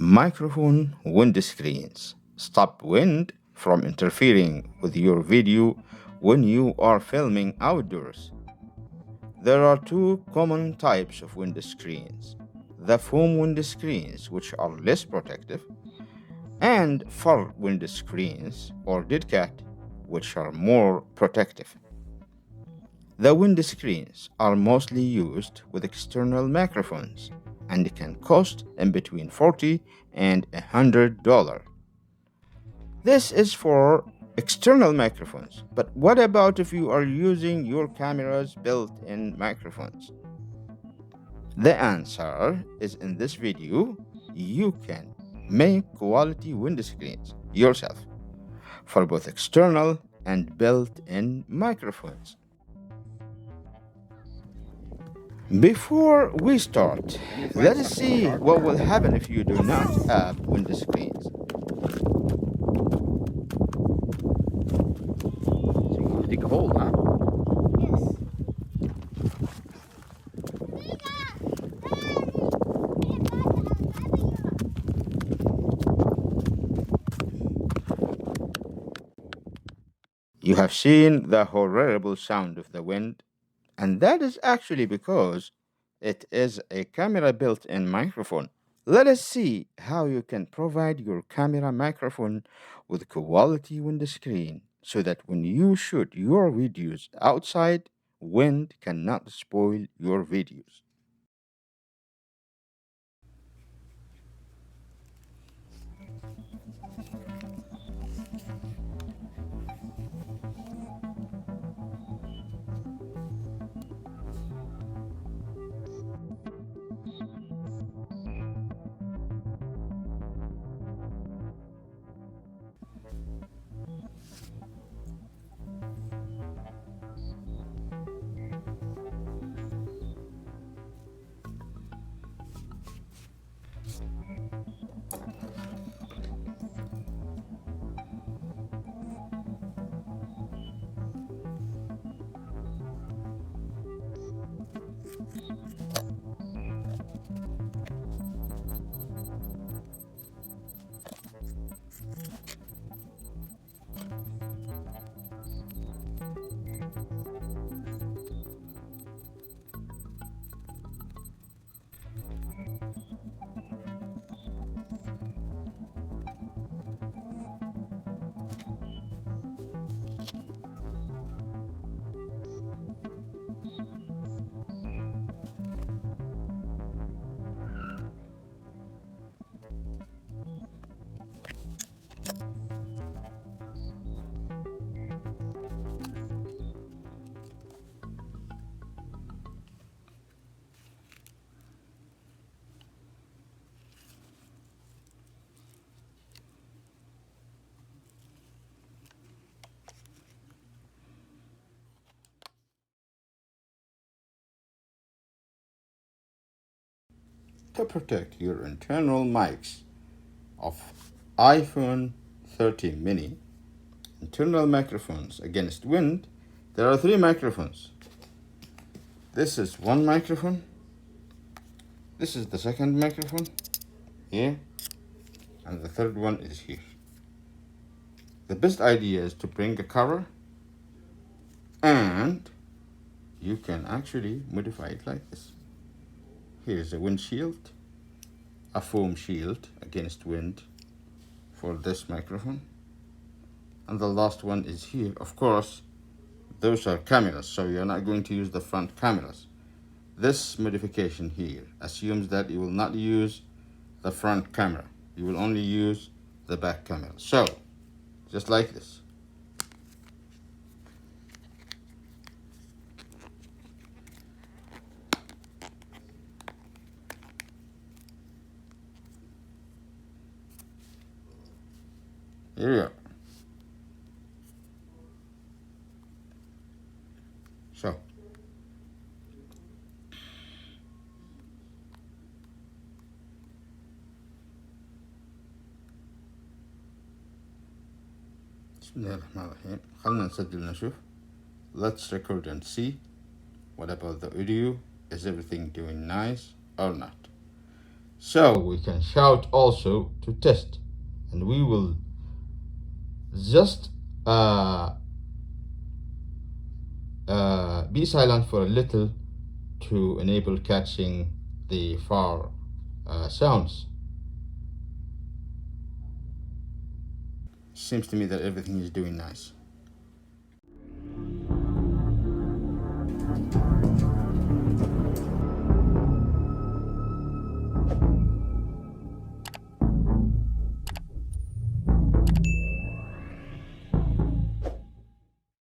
Microphone windscreens stop wind from interfering with your video when you are filming outdoors. There are two common types of windscreens: the foam windscreens, which are less protective, and fur windscreens or dead cat, which are more protective. The windscreens are mostly used with external microphones and can cost in between $40 and $100. This is for external microphones, but what about if you are using your camera's built-in microphones? The answer is in this video. You can make quality windscreens yourself for both external and built-in microphones. Before we start, let us see what will happen if you do not have windscreens. So you need to dig a hole, huh? You have seen the horrible sound of the wind, and that is actually because it is a camera built-in microphone. Let us see how you can provide your camera microphone with quality windscreen so that when you shoot your videos outside, wind cannot spoil your videos. To protect your internal mics of iPhone 13 mini internal microphones against wind, there are three microphones. This is one microphone. This is the second microphone here, and the third one is here. The best idea is to bring a cover, and you can actually modify it like this. Here's a windshield, a foam shield against wind for this microphone, and the last one is here. Of course, those are cameras, so you're not going to use the front cameras. This modification here assumes that you will not use the front camera. You will only use the back camera. So, just like this. Here we are. So, بسم الله الرحمن الرحيم. خلنا نسجل نشوف. Let's record and see. What about the audio? Is everything doing nice or not? So we can shout also to test, and we will just be silent for a little to enable catching the far sounds. Seems to me that everything is doing nice.